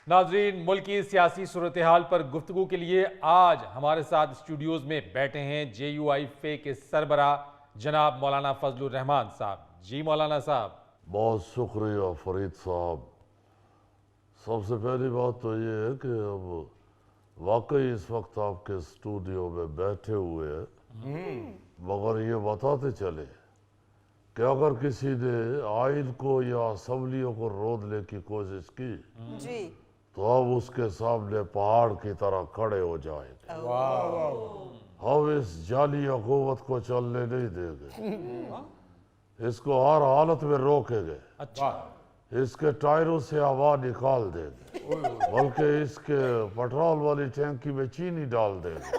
ناظرین، ملک کی سیاسی صورتحال پر گفتگو کے لیے آج ہمارے ساتھ اسٹوڈیوز میں بیٹھے ہیں جے یو آئی فے کے سربراہ جناب مولانا فضل الرحمان صاحب۔ جی مولانا صاحب، بہت شکریہ فرید صاحب۔ سب سے پہلی بات تو یہ ہے کہ اب واقعی اس وقت آپ کے اسٹوڈیو میں بیٹھے ہوئے ہیں، مگر یہ بتاتے چلے کہ اگر کسی نے آئین کو یا اسمبلیوں کو رودنے کی کوشش کی جی تو اب اس کے سامنے پہاڑ کی طرح کھڑے ہو جائیں گے۔ ہم اس جعلی حکومت کو چلنے نہیں دیں گے، اس کو ہر حالت میں روکیں گے، اچھا، اس کے ٹائروں سے ہوا نکال دیں گے، بلکہ اس کے پٹرول والی ٹینکی میں چینی ڈال دیں گے۔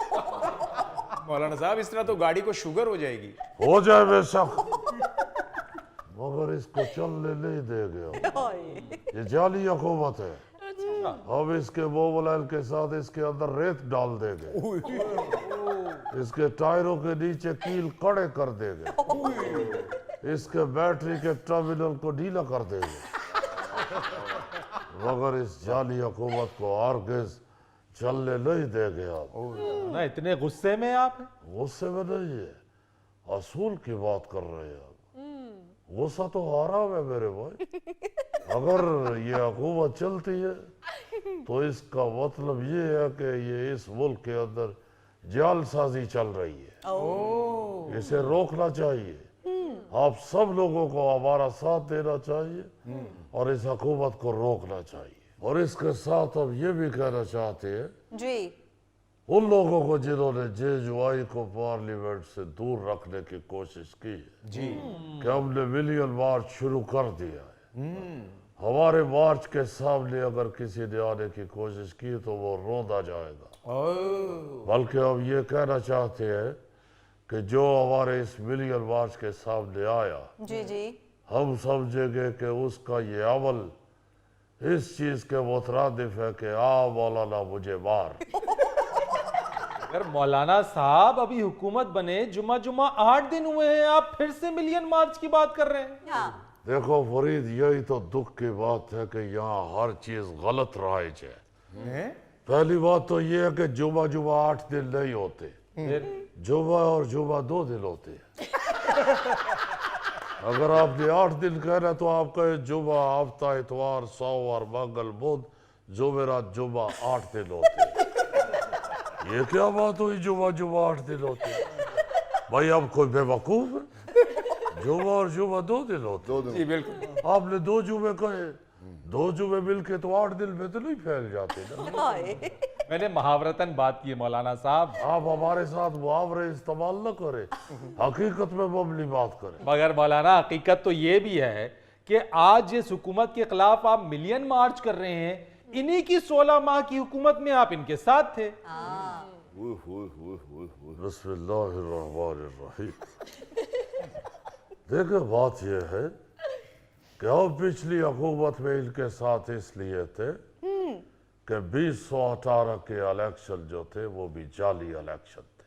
مولانا صاحب اس طرح تو گاڑی کو شوگر ہو جائے گی۔ ہو جائے بے شک، مگر اس کو چلنے نہیں دیں گے ہم۔ یہ جعلی حکومت ہے، ہم اس کے موبائل کے ساتھ اس کے اندر ریت ڈال دیں گے، اس کے ٹائروں کے نیچے کیل کڑے کر دیں گے، اس کے بیٹری کے ٹرمینل کو ڈھیلا کر دیں گے، مگر اس جعلی حکومت کو ہرگز چلنے نہیں دیں گے آپ۔ نا اتنے غصے میں آپ ہیں؟ غصے میں نہیں ہے، اصول کی بات کر رہے ہیں آپ۔ غصہ تو حرام ہے میرے بھائی۔ اگر یہ حکومت چلتی ہے تو اس کا مطلب یہ ہے کہ یہ اس ملک کے اندر جعل سازی چل رہی ہے، اسے روکنا چاہیے۔ آپ سب لوگوں کو ہمارا ساتھ دینا چاہیے اور اس حکومت کو روکنا چاہیے۔ اور اس کے ساتھ ہم یہ بھی کہنا چاہتے ہیں جی ان لوگوں کو جنہوں نے جے یو آئی کو پارلیمنٹ سے دور رکھنے کی کوشش کی ہے کہ ہم نے ملین مارچ شروع کر دیا ہے، ہمارے مارچ کے سامنے اگر کسی نے آنے کی کوشش کی تو وہ روندا جائے گا۔ بلکہ ہم یہ کہنا چاہتے ہیں کہ جو ہمارے اس ملین مارچ کے سامنے آیا، جی جی ہم سمجھیں گے کہ اس کا یہ عمل اس چیز کے مترادف ہے کہ مولانا مجھے مار۔ اگر مولانا صاحب ابھی حکومت بنے جمعہ 8 دن ہوئے ہیں، آپ پھر سے ملین مارچ کی بات کر رہے ہیں؟ ہاں دیکھو فرید، یہی تو دکھ کی بات ہے کہ یہاں ہر چیز غلط رائج ہے۔ پہلی بات تو یہ ہے کہ جمعہ 8 دن نہیں ہوتے، جمعہ اور جمعہ 2 دن ہوتے ہیں۔ اگر آپ نے 8 دن کہنا تو آپ کہے جمعہ، ہفتہ، اتوار، سوموار، منگل، بدھ، جمعرات، جمعہ 8 دن ہوتے ہیں۔ یہ کیا بات ہوئی جمعہ 8 دن ہوتے ہیں؟ بھائی اب کوئی بے وقوف ہے؟ جمعہ اور جمعہ 2 دن ہوتے ہیں۔ جی بالکل۔ آپ نے 2 جمعے کہے، 2 جمعے مل کے تو 8 دن میں تو نہیں پھیل جاتے نا۔ میں نے محاورتاً بات کی ہے مولانا صاحب، آپ ہمارے ساتھ محاورے استعمال نہ کریں، حقیقت میں مبنی بات کریں۔ مگر مولانا حقیقت تو یہ بھی ہے کہ آج جس حکومت کے خلاف آپ ملین مارچ کر رہے ہیں، انہی کی 16 ماہ کی حکومت میں آپ ان کے ساتھ تھے۔ بسم اللہ الرحمن الرحیم۔ دیکھیں بات یہ ہے کہ ہم پچھلی حکومت میں ان کے ساتھ اس لیے تھے کہ 2018 کے الیکشن جو تھے وہ بھی جعلی الیکشن تھے۔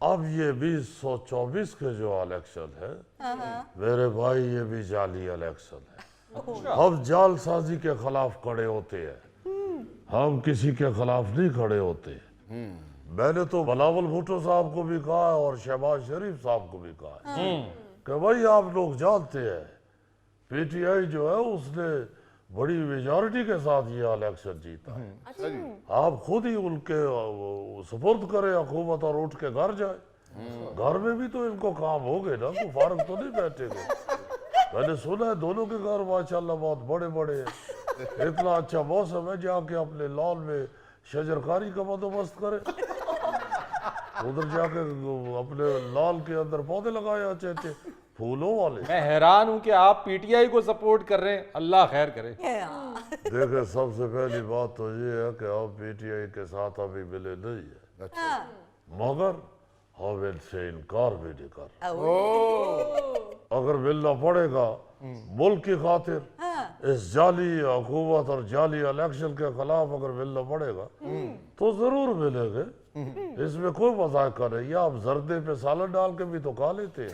اب یہ 2024 کے جو الیکشن ہے میرے بھائی، یہ بھی جعلی الیکشن ہے۔ ہم جعل سازی کے خلاف کھڑے ہوتے ہیں، ہم کسی کے خلاف نہیں کھڑے ہوتے۔ میں نے تو بلاول بھٹو صاحب کو بھی کہا ہے اور شہباز شریف صاحب کو بھی کہا ہے کہ بھائی آپ لوگ جانتے ہیں پی ٹی آئی جو ہے اس نے بڑی میجارٹی کے ساتھ یہ الیکشن جیتا ہے، آپ خود ہی ان کے سپرد کریں حکومت اور اٹھ کے گھر جائیں۔ گھر میں بھی تو ان کو کام ہو گئے نا، کوئی فارغ تو نہیں بیٹھے گئے۔ میں نے سنا ہے دونوں کے گھر ماشاءاللہ بہت بڑے بڑے ہیں، اتنا اچھا موسم ہے جا کے اپنے لان میں شجرکاری کا بندوبست کرے، ادھر جا کے اپنے لال کے اندر پودے لگائے اچھے اچھے پھولوں والے۔ میں حیران ہوں کہ آپ پی ٹی آئی کو سپورٹ کر رہے ہیں، اللہ خیر کرے۔ دیکھیں سب سے پہلی بات تو یہ ہے کہ ہم پی ٹی آئی کے ساتھ ابھی ملے نہیں ہیں، مگر ہم ان سے انکار بھی نہیں کر رہے۔ اگر ملنا پڑے گا ملک کی خاطر، اس جعلی حکومت اور جعلی الیکشن کے خلاف اگر ملنا پڑے گا تو ضرور ملیں گے، اس میں کوئی مذاق نہیں۔ آپ زردے پہ سالن ڈال کے بھی تو کھا لیتے ہیں۔